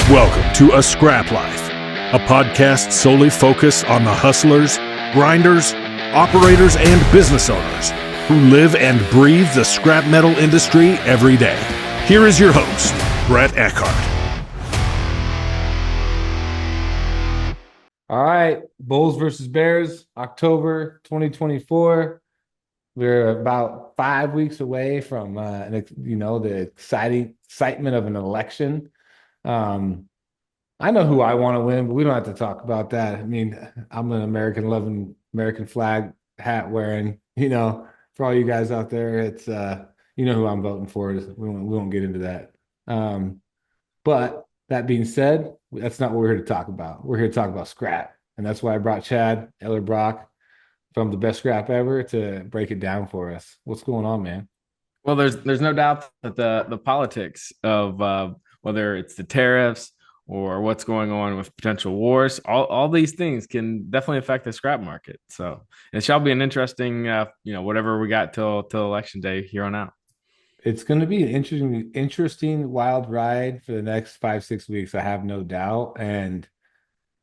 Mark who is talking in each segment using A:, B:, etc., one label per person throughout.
A: Welcome to A Scrap Life, a podcast solely focused on the hustlers, grinders, operators, and business owners who live and breathe the scrap metal industry every day. Here is your host, Brett Eckhart.
B: All right, Bulls versus Bears, October 2024. We're about 5 weeks away from the excitement of an election. I know who I want to win, but we don't have to talk about that. I mean, I'm an American American flag hat wearing, for all you guys out there, it's who I'm voting for. We won't get into that. But that being said, that's not what we're here to talk about. We're here to talk about scrap. And that's why I brought Chad Ellerbrock from the Best Scrap Ever to break it down for us. What's going on, man?
C: Well, there's no doubt that the politics of whether it's the tariffs or what's going on with potential wars, all these things can definitely affect the scrap market. So it shall be an interesting, whatever we got till election day here on out.
B: It's going to be an interesting wild ride for the next 5-6 weeks. I have no doubt. And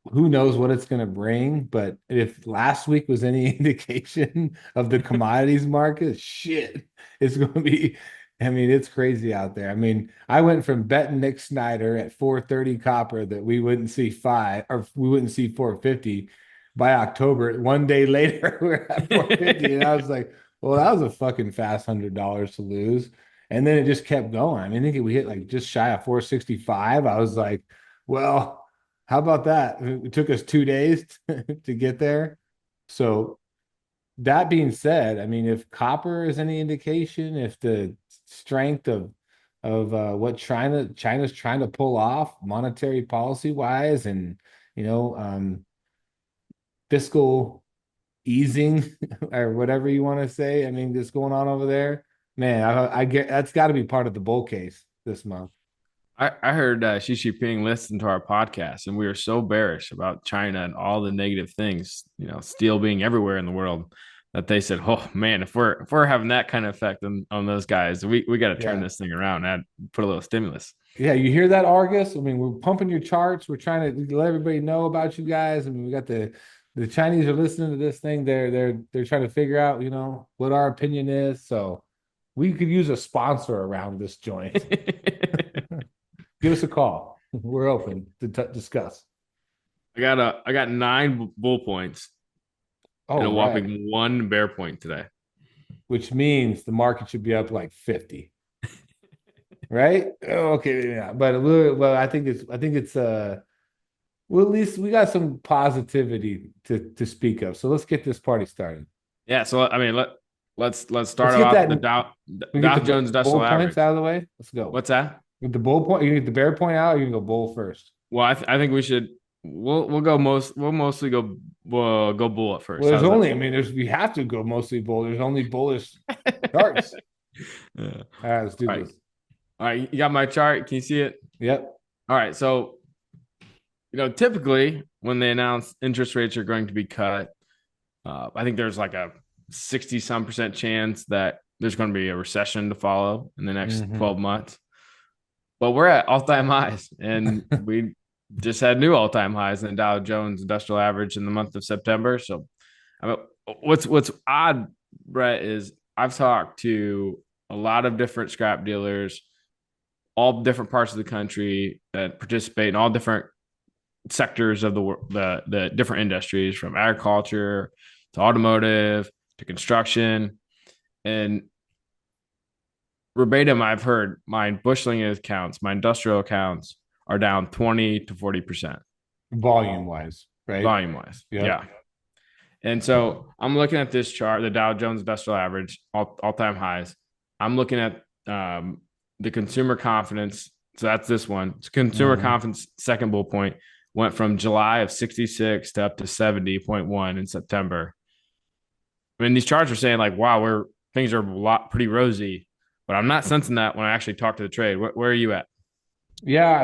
B: who knows what it's going to bring. But if last week was any indication of the commodities market, shit, it's going to be, it's crazy out there. I went from betting Nick Snyder at 430 copper that we wouldn't see 5 or we wouldn't see 450 by October. One day later, we're at 450. And I was like, well, that was a fucking fast $100 to lose. And then it just kept going. I think we hit like just shy of 465. I was like, well, how about that? It took us 2 days to get there. So that being said, if copper is any indication, if the strength of what China's trying to pull off monetary policy wise, and fiscal easing or whatever you want to say, that's going on over there, man, I get that's got to be part of the bull case this month.
C: I heard Xi Jinping listened to our podcast, and we were so bearish about China and all the negative things, steel being everywhere in the world, that they said, "Oh man, if we're having that kind of effect on those guys, we got to turn this thing around and put a little stimulus."
B: Yeah, you hear that, Argus? We're pumping your charts. We're trying to let everybody know about you guys. We got the Chinese are listening to this thing. They're trying to figure out, what our opinion is. So we could use a sponsor around this joint. Give us a call. We're open to discuss.
C: I got 9 bull points and a whopping 1 bear point today,
B: which means the market should be up like 50. Right? Okay, yeah. But I think it's well, at least we got some positivity to speak of. So let's get this party started.
C: Yeah. So let's start off the Dow Jones Industrial Average
B: out of the way. Let's go.
C: What's that?
B: With the bull point, you need the bear point out. Or you can go bull first.
C: Well, I think we should. We'll mostly go bull at first.
B: Well, we have to go mostly bull. There's only bullish charts.
C: Yeah.
B: All right, let's do this.
C: All right, you got my chart. Can you see it?
B: Yep.
C: All right, so typically when they announce interest rates are going to be cut, I think there's like a 60-some% chance that there's going to be a recession to follow in the next 12 months. But we're at all-time highs, and we just had new all-time highs in the Dow Jones Industrial Average in the month of September. So, what's odd, Brett, is I've talked to a lot of different scrap dealers, all different parts of the country that participate in all different sectors of the different industries, from agriculture to automotive to construction, and verbatim, I've heard my busheling accounts, my industrial accounts are down 20 to 40%.
B: Volume wise, right?
C: Volume wise. Yep. Yeah. And so I'm looking at this chart, the Dow Jones Industrial Average, all-time highs. I'm looking at the consumer confidence. So that's this one. It's consumer confidence, second bull point, went from July of 66 to up to 70.1 in September. These charts are saying like, wow, things are pretty rosy. But I'm not sensing that when I actually talk to the trade. Where are you at?
B: Yeah,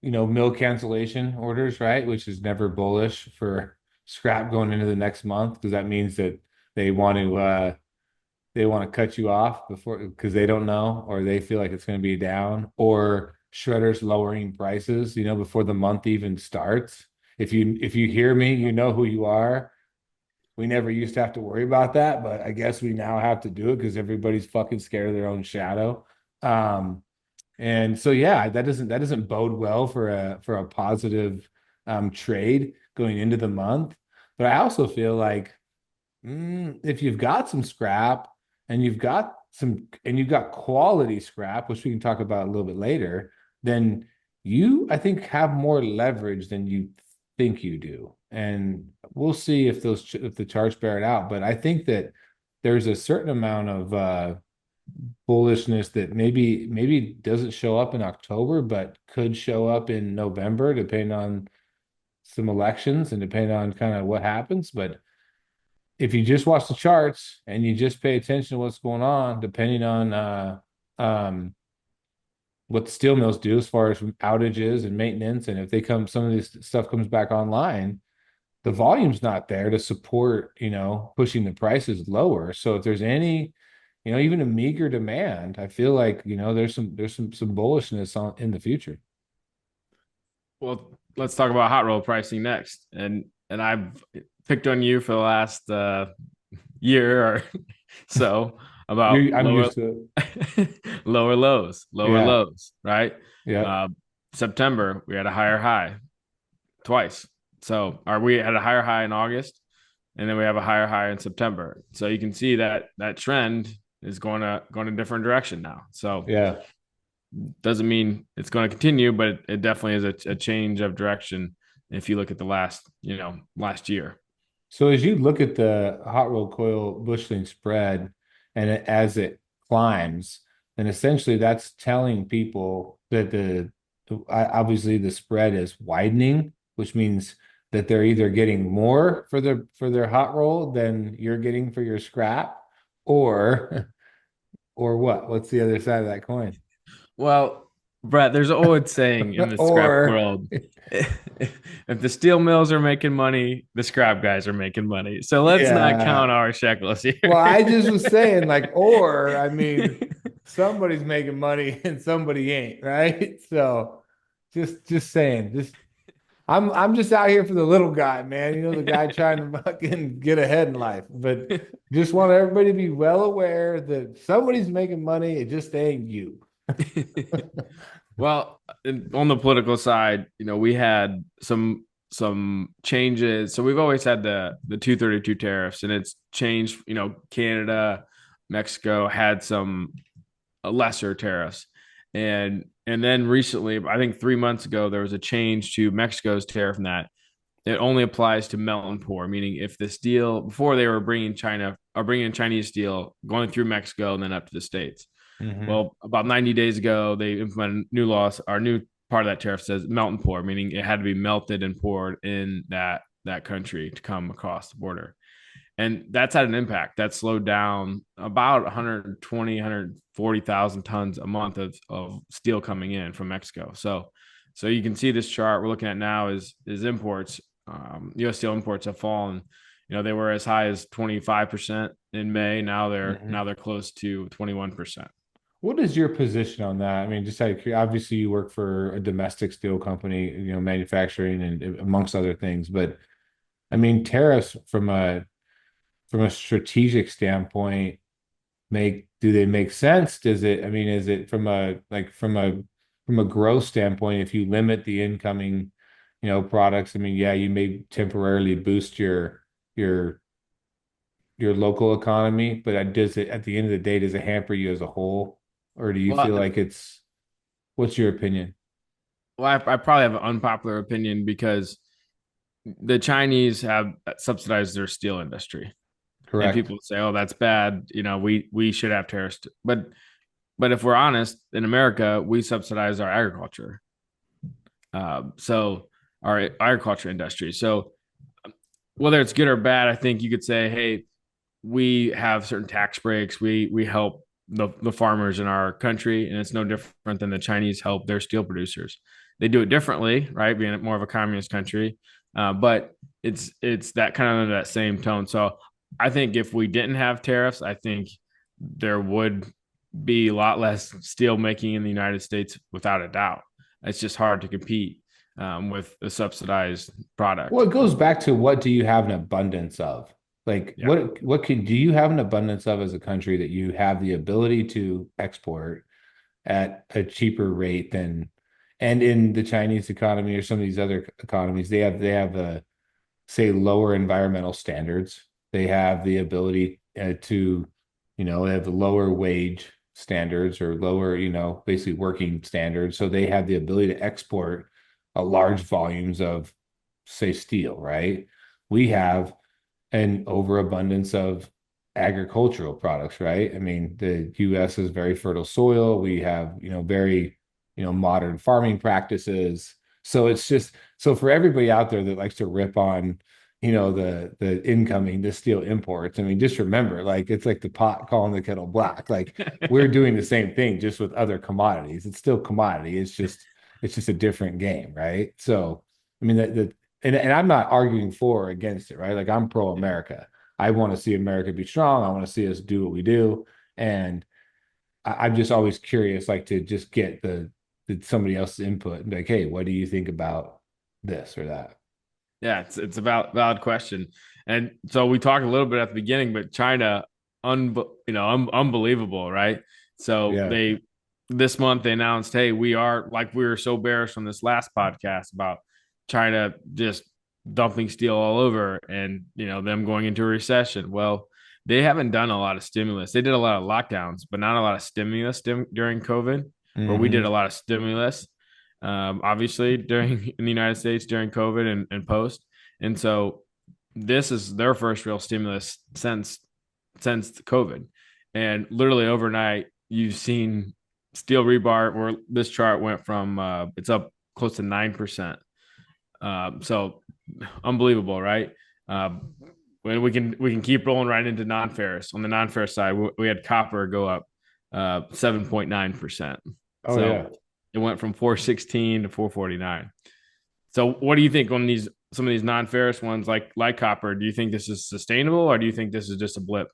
B: mill cancellation orders, right? Which is never bullish for scrap going into the next month, because that means that they want to cut you off before, because they don't know, or they feel like it's going to be down, or shredders lowering prices, before the month even starts. If you hear me, you know who you are. We never used to have to worry about that, but I guess we now have to do it because everybody's fucking scared of their own shadow. Um, and so yeah, that doesn't bode well for a positive trade going into the month. But I also feel like if you've got some scrap and you've got quality scrap, which we can talk about a little bit later, then I think, have more leverage than you think you do. And we'll see if the charts bear it out. But I think that there's a certain amount of bullishness that maybe doesn't show up in October, but could show up in November, depending on some elections and depending on kind of what happens. But if you just watch the charts and you just pay attention to what's going on, depending on um, what the steel mills do as far as outages and maintenance, and if some of this stuff comes back online, the volume's not there to support, pushing the prices lower. So if there's any, even a meager demand, I feel like, there's some bullishness in the future.
C: Well, let's talk about hot roll pricing next. And I've picked on you for the last year or so about
B: I'm used to
C: lower lows,
B: Yeah.
C: right?
B: Yeah.
C: Uh, September, we had a higher high twice. So we had a higher high in August, and then we have a higher high in September. So you can see that trend is going a different direction now. So
B: Yeah.
C: doesn't mean it's going to continue, but it definitely is a change of direction if you look at the last year.
B: So as you look at the hot rolled coil busheling spread and as it climbs, then essentially that's telling people that obviously the spread is widening, which means that they're either getting more for their hot roll than you're getting for your scrap, or or what? What's the other side of that coin?
C: Well, Brett, there's an old saying in the scrap
B: Or
C: world. If the steel mills are making money, the scrap guys are making money. So let's not count
B: yeah.
C: our shekels here.
B: Well, I just was saying, like, or I mean, somebody's making money and somebody ain't, right? So just saying, I'm just out here for the little guy, man. The guy trying to fucking get ahead in life. But just want everybody to be well aware that somebody's making money, it just ain't you.
C: Well, on the political side, we had some changes. So we've always had the 232 tariffs, and it's changed. Canada, Mexico had some lesser tariffs, and then recently, I think 3 months ago, there was a change to Mexico's tariff, in that it only applies to melt and pour, meaning if the steel, before they were bringing Chinese steel going through Mexico and then up to the States.
B: Mhm.
C: Well, about 90 days ago, they implemented new laws. Our new part of that tariff says melt and pour, meaning it had to be melted and poured in that country to come across the border. And that's had an impact. That slowed down about 120, 140,000 tons a month of steel coming in from Mexico. So you can see this chart we're looking at now is imports. U.S. steel imports have fallen. They were as high as 25% in May. Now they're close to 21%.
B: What is your position on that? I mean, just like, obviously you work for a domestic steel company, manufacturing and amongst other things, but I mean, tariffs from a strategic standpoint do they make sense? Is it from a growth standpoint, if you limit the incoming, products, I mean, yeah, you may temporarily boost your your local economy, but does it, at the end of the day, does it hamper you as a whole? Or do you feel
C: Well,
B: like what's your opinion?
C: I probably have an unpopular opinion because the Chinese have subsidized their steel industry, and
B: Correct.
C: people say, "Oh, that's bad." We should have tariffs, but if we're honest, in America, we subsidize our agriculture. So our agriculture industry. So whether it's good or bad, I think you could say, "Hey, we have certain tax breaks. We help the farmers in our country, and it's no different than the Chinese help their steel producers. They do it differently, right? Being more of a communist country, but it's that kind of that same tone. So I think if we didn't have tariffs, I think there would be a lot less steel making in the United States without a doubt. It's just hard to compete with a subsidized
B: Well,
C: product.
B: it goes back to what do you have an abundance of? Like
C: Yeah.
B: what can do you have an abundance of as a country that you have the ability to export at a cheaper rate than, and in the Chinese economy or some of these other economies, they have a say lower environmental standards. They have the ability to, they have the lower wage standards or lower, basically working standards. So they have the ability to export a large volumes of, say, steel, right? We have an overabundance of agricultural products, right? I mean, the US is very fertile soil. We have, very, modern farming practices. So it's just so for everybody out there that likes to rip on, the steel imports. I mean, just remember, like it's like the pot calling the kettle black. Like we're doing the same thing just with other commodities. It's still commodity. It's just a different game, right? So I mean and I'm not arguing for or against it, right? Like I'm pro America. I want to see America be strong. I want to see us do what we do. And I'm just always curious, like to just get somebody else's input and be like, hey, what do you think about this or that?
C: Yeah, it's a valid question. And so we talked a little bit at the beginning, but China, unbelievable, right? So
B: Yeah.
C: they this month they announced, hey, we were so bearish on this last podcast about China just dumping steel all over and them going into a recession. Well, they haven't done a lot of stimulus. They did a lot of lockdowns, but not a lot of stimulus during COVID, where we did
B: Hmm.
C: a lot of stimulus obviously during in the United States during COVID and post. And so this is their first real stimulus since COVID. And literally overnight, you've seen steel rebar where this chart went from it's up close to 9%. So unbelievable, right? When we can keep rolling right into non-ferrous. On the non-ferrous side, we had copper go up 7.9%.
B: Oh
C: So
B: yeah.
C: it went from 416 to 449. So what do you think on some of these non-ferrous ones like copper? Do you think this is sustainable or do you think this is just a blip?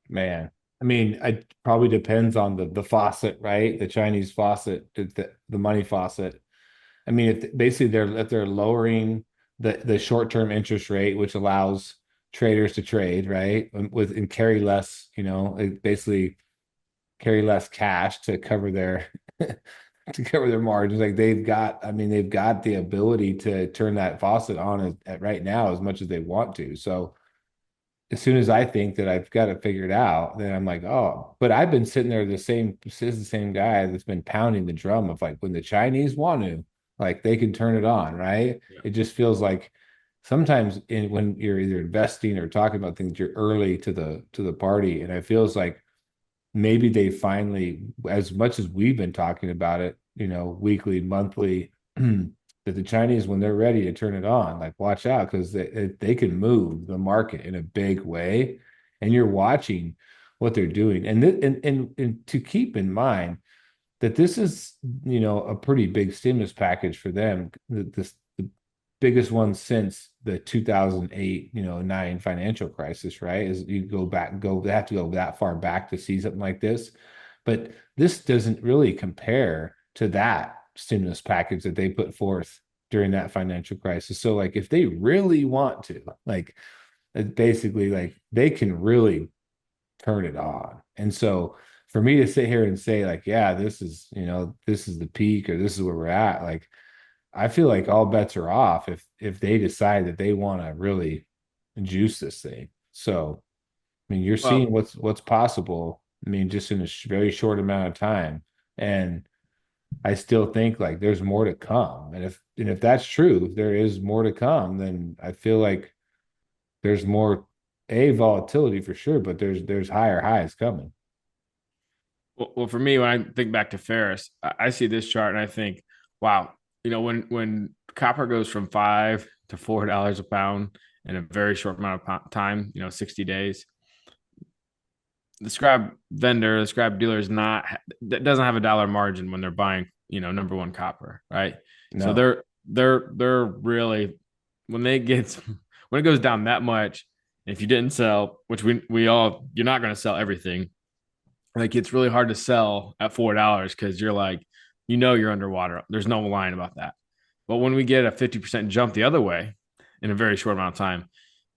B: Man. I mean, it probably depends on the faucet, right? The Chinese faucet, the money faucet. I mean, if basically if they're lowering the short-term interest rate, which allows traders to trade, right? And carry less, basically carry less cash to cover their to cover their margins. Like they've got the ability to turn that faucet on at right now as much as they want to. So as soon as I think that I've got it figured out, then I'm like, oh, but I've been sitting there the same guy that's been pounding the drum of like when the Chinese want to, like they can turn it on, right?
C: Yeah.
B: It just feels like sometimes when you're either investing or talking about things, you're early to the party. And it feels like maybe they finally, as much as we've been talking about it, weekly, monthly, that the Chinese, when they're ready to turn it on, like watch out because they can move the market in a big way, and you're watching what they're doing, and to keep in mind that this is a pretty big stimulus package for them. The biggest one since the 2008 9 financial crisis, right? Is you they have to go that far back to see something like this, but this doesn't really compare to that stimulus package that they put forth during that financial crisis. So like if they really want to, like basically like they can really turn it on. And so for me to sit here and say like, yeah, this is the peak or this is where we're at, like I feel like all bets are off if they decide that they want to really juice this thing. So, I mean, you're seeing
C: Well,
B: what's possible. I mean, just in a very short amount of time, and I still think like there's more to come. And if that's true, if there is more to come, then I feel like there's more volatility for sure, but there's higher highs coming.
C: well, for me, when I think back to Ferris, I see this chart and I think, wow, when copper goes from $5 to $4 a pound in a very short amount of time, 60 days, the scrap dealer is not that doesn't have a dollar margin when they're buying, number one copper, right? So
B: No.
C: they're really when they get when it goes down that much, if you didn't sell, which we all you're not going to sell everything, like it's really hard to sell at $4 because you're like, you're underwater. There's no line about that. But when we get a 50% jump the other way in a very short amount of time,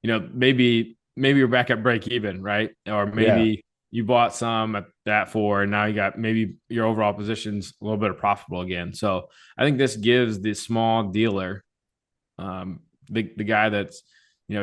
C: maybe you're back at break even, right? Or
B: Yeah.
C: maybe you bought some at that four, and now you got maybe your overall position's a little bit of profitable again. So I think this gives the small dealer, the guy that's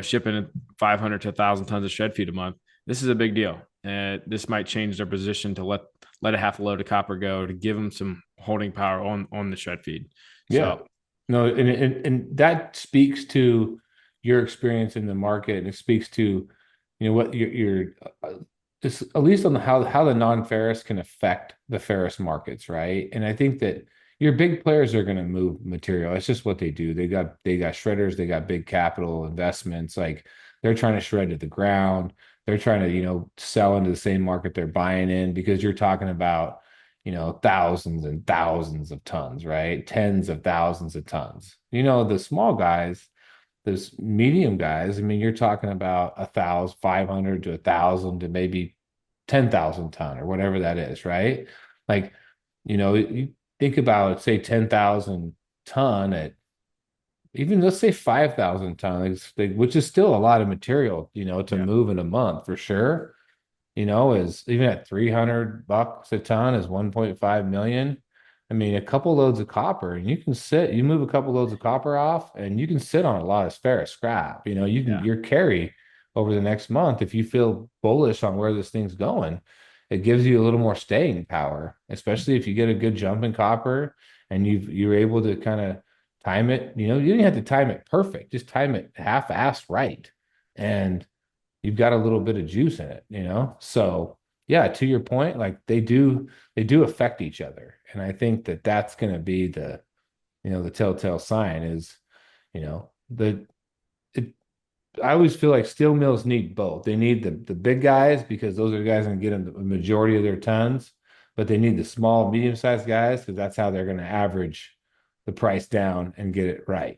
C: shipping 500 to 1,000 tons of shred feed a month. This is a big deal, and this might change their position to let a half a load of copper go to give them some holding power on the shred feed.
B: Yeah.
C: So
B: No, and that speaks to your experience in the market, and it speaks to, what just at least on how the non-ferrous can affect the ferrous markets, right? And I think that your big players are going to move material. It's just what they do. They got shredders, they got big capital investments. Like they're trying to shred to the ground. They're trying to, sell into the same market they're buying in, because you're talking about, thousands and thousands of tons, right? Tens of thousands of tons. The small guys, those medium guys, I mean, you're talking about 1,500 to 1,000 to maybe 10,000 ton or whatever that is, right? Like, you think about, say, 10,000 ton at even, let's say, 5,000 ton, which is still a lot of material, to
C: yeah,
B: move in a month for sure, is even at $300 a ton is 1.5 million. I mean, a couple loads of copper, and you move a couple loads of copper off, and you can sit on a lot of ferrous scrap.
C: yeah,
B: Your carry over the next month, if you feel bullish on where this thing's going, it gives you a little more staying power, especially if you get a good jump in copper and you're able to kind of time it. You don't have to time it perfect, just time it half-assed right. And you've got a little bit of juice in it. So yeah, to your point, like they do affect each other. And I think that that's going to be the telltale sign is, the it, I always feel like steel mills need both. They need the big guys, because those are the guys going to get them the majority of their tons, but they need the small, medium-sized guys, because that's how they're going to average the price down and get it right.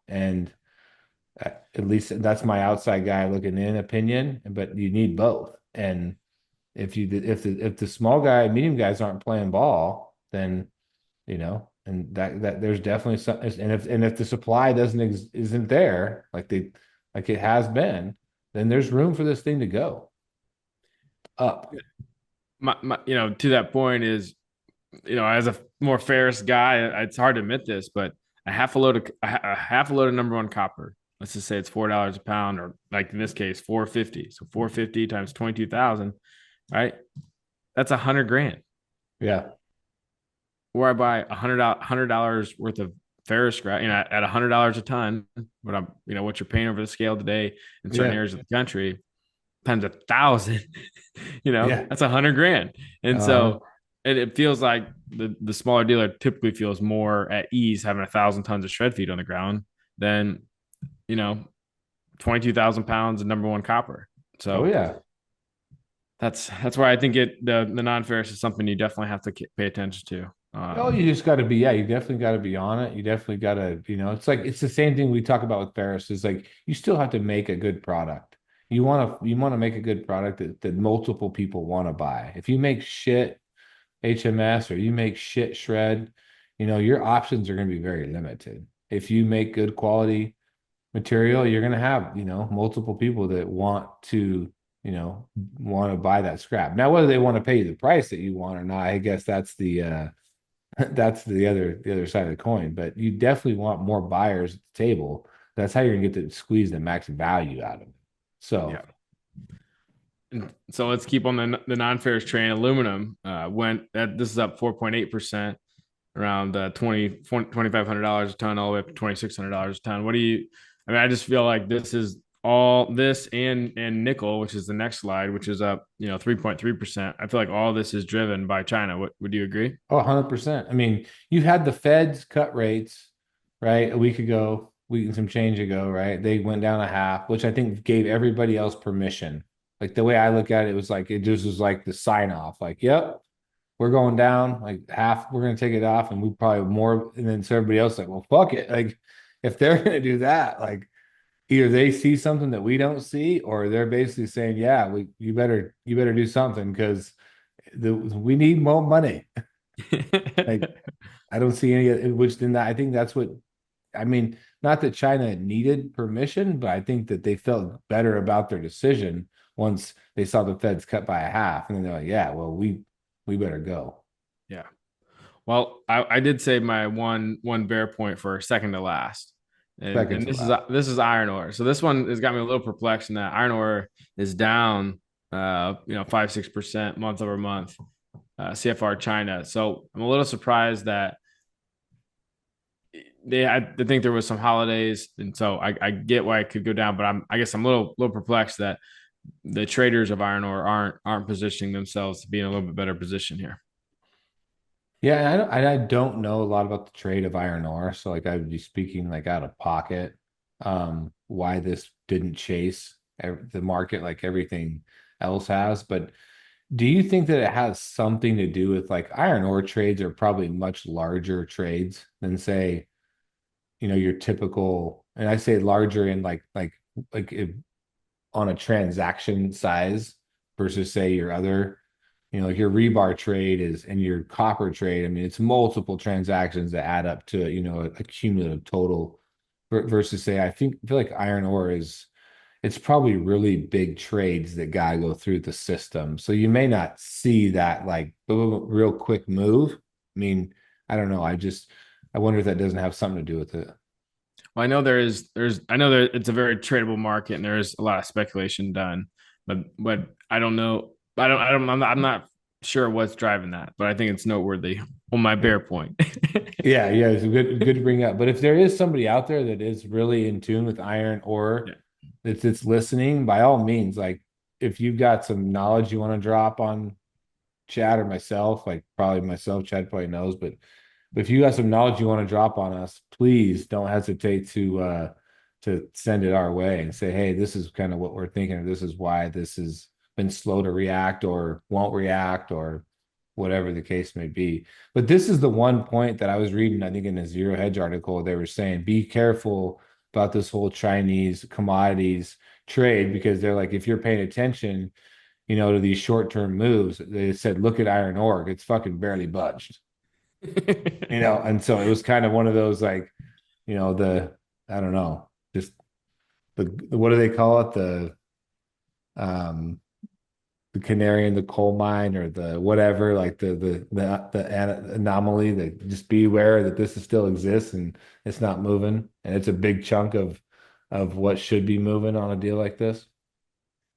B: And at least that's my outside guy looking in opinion, but you need both. And if the small guy, medium guys aren't playing ball, then and that there's definitely some, and if the supply isn't there like it has been, then there's room for this thing to go up.
C: to that point is, as a more ferrous guy, it's hard to admit this, but a half a load of number one copper. Let's just say it's $4 a pound, or like in this case, 450. So 450 times 22,000, right? That's 100 grand.
B: Yeah.
C: Where I buy $100 worth of ferrous scrap, at $100 a ton, what you're paying over the scale today in certain
B: Yeah.
C: areas of the country times 1,000,
B: Yeah.
C: that's 100 grand. And
B: Uh,
C: so it feels like the smaller dealer typically feels more at ease having 1,000 tons of shred feed on the ground than, you know, 22,000 pounds of number one copper.
B: oh
C: So
B: yeah.
C: that's why I think the non-ferrous is something you definitely have to pay attention to.
B: Oh, you just got to be, yeah, you definitely got to be on it. You definitely got to, it's the same thing we talk about with Paris is like, you still have to make a good product. You want to make a good product that multiple people want to buy. If you make shit HMS or you make shit shred, your options are going to be very limited. If you make good quality material, you're going to have, multiple people that you know, want to buy that scrap. Now, whether they want to pay you the price that you want or not, I guess that's that's the other side of the coin. But you definitely want more buyers at the table. That's how you're gonna get to squeeze the max value out of it. So
C: Yeah. So let's keep on the non-ferrous train. Aluminum this is up 4.8%, around 2,500 a ton, all the way up to $2,600 a ton. I just feel like this is all this and nickel, which is the next slide, which is up 3.3%. I feel like all this is driven by China. Would you agree?
B: Oh, 100%. I mean, you had the Feds cut rates, right, a week and some change ago, right? They went down a half, which I think gave everybody else permission. Like the way I look at it, was like it just was like the sign off, like, yep, we're going down like half, we're gonna take it off, and we probably more, and then so everybody else like, well, fuck it. Like if they're gonna do that, like either they see something that we don't see, or they're basically saying, yeah, you better do something, because we need more money. Like, I don't see any, which then I think that's what, I mean, not that China needed permission, but I think that they felt better about their decision once they saw the Feds cut by a half. And then they're like, yeah, well, we better go.
C: Yeah. Well, I did say my one bear point for second to last.
B: Second
C: And
B: to last.
C: this is iron ore. So this one has got me a little perplexed in that iron ore is down 5-6% month over month, CFR China. So I'm a little surprised that I think there was some holidays, and so I get why it could go down, but I guess I'm a little perplexed that the traders of iron ore aren't positioning themselves to be in a little bit better position here.
B: Yeah, I don't know a lot about the trade of iron ore, so like I would be speaking like out of pocket. Why this didn't chase the market like everything else has, but do you think that it has something to do with like iron ore trades are probably much larger trades than say, your typical, and I say larger in like if, on a transaction size versus say your other, like your rebar trade is and your copper trade. I mean, it's multiple transactions that add up to, a cumulative total versus say, I feel like iron ore it's probably really big trades that gotta go through the system. So you may not see that like real quick move. I mean, I don't know. I wonder if that doesn't have something to do with it.
C: Well, I know I know that it's a very tradable market and there's a lot of speculation done, but I don't know. I'm not sure what's driving that, but I think it's noteworthy on my bear point.
B: Yeah, it's good to bring up. But if there is somebody out there that is really in tune with iron ore,
C: Yeah.
B: that's listening, by all means, like if you've got some knowledge you want to drop on Chad or myself, like probably myself, Chad probably knows, but if you got some knowledge you want to drop on us, please don't hesitate to send it our way and say, hey, this is kind of what we're thinking, or this is why this has been slow to react or won't react or whatever the case may be. But this is the one point that I was reading, I think in a Zero Hedge article, they were saying, be careful about this whole Chinese commodities trade, because they're like, if you're paying attention, to these short-term moves, they said, look at iron ore, it's fucking barely budged. And so it was kind of one of those like, the, I don't know, just the what do they call it? Um the canary in the coal mine, or the whatever, like the anomaly, that just be aware that this still exists and it's not moving, and it's a big chunk of what should be moving on a deal like this.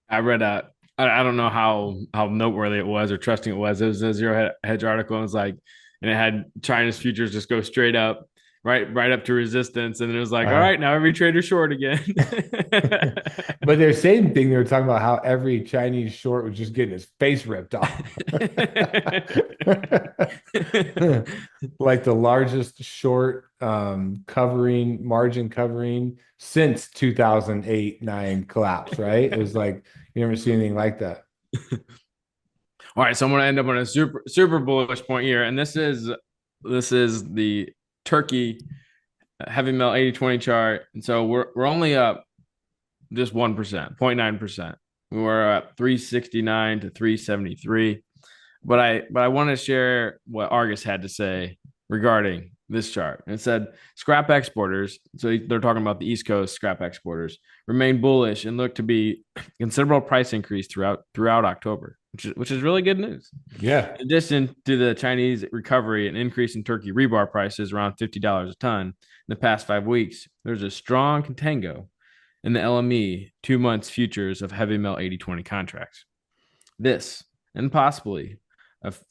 C: I read I don't know how noteworthy it was or trusting it was. It was a Zero Hedge article, and it was like, and it had China's futures just go straight up, right up to resistance, and it was like, all right, now every trader short again.
B: But their same thing, they were talking about how every Chinese short was just getting his face ripped off. Like the largest short margin covering since 2008-9 collapse, right? It was like you never see anything like that.
C: All right, so I'm going to end up on a super bullish point here, and this is the Turkey heavy melt 80/20 chart, and so we're only up just 1%, 0.9%. We were at 369 to 373. But I want to share what Argus had to say regarding this chart. And it said scrap exporters, so they're talking about the East Coast scrap exporters, remain bullish and look to be considerable price increase throughout October, which is really good news.
B: Yeah.
C: In addition to the Chinese recovery and increase in Turkey rebar prices around $50 a ton in the past 5 weeks, there's a strong contango in the LME 2 months futures of heavy melt 80/20 contracts. This, and possibly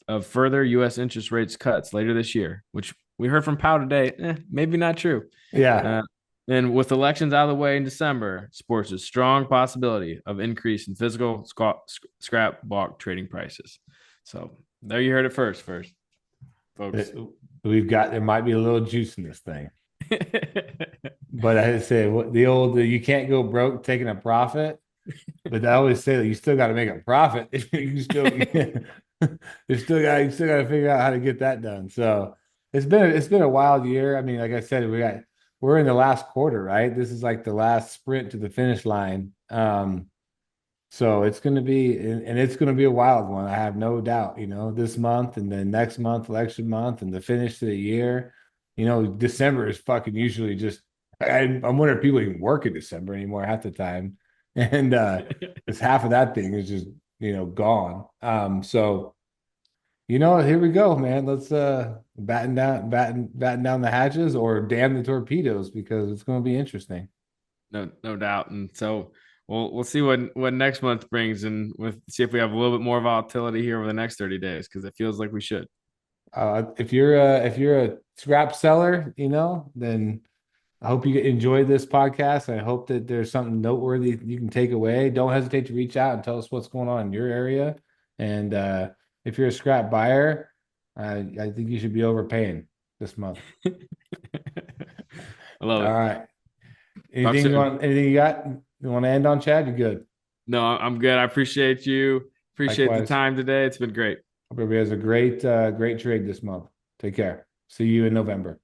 C: of further U.S. interest rates cuts later this year, which we heard from Powell today, maybe not true.
B: Yeah.
C: And with elections out of the way in December, sports a strong possibility of increase in physical scrap bulk trading prices. So there you heard it first, folks.
B: There might be a little juice in this thing. But I say what the old you can't go broke taking a profit. But I always say that you still got to make a profit. You still you still got to figure out how to get that done. So it's been a wild year. I mean, like I said, we're in the last quarter, right? This is like the last sprint to the finish line. So it's going to be, and it's going to be a wild one. I have no doubt, this month and then next month, election month, and the finish of the year. December is fucking usually just, I'm wondering if people even work in December anymore half the time. And because half of that thing is just, gone. So, here we go, man. Let's batten down the hatches or damn the torpedoes because it's going to be interesting.
C: No doubt. And so we'll see what next month brings, and see if we have a little bit more volatility here over the next 30 days, because it feels like we should.
B: If you're a scrap seller, then I hope you enjoy this podcast. I hope that there's something noteworthy you can take away. Don't hesitate to reach out and tell us what's going on in your area. And if you're a scrap buyer, I think you should be overpaying this month.
C: I love it.
B: All right. Anything you got? You want to end on, Chad? You good?
C: No, I'm good. I appreciate you. Appreciate
B: Likewise.
C: the time today. It's been great.
B: Hope everybody has a great trade this month. Take care. See you in November.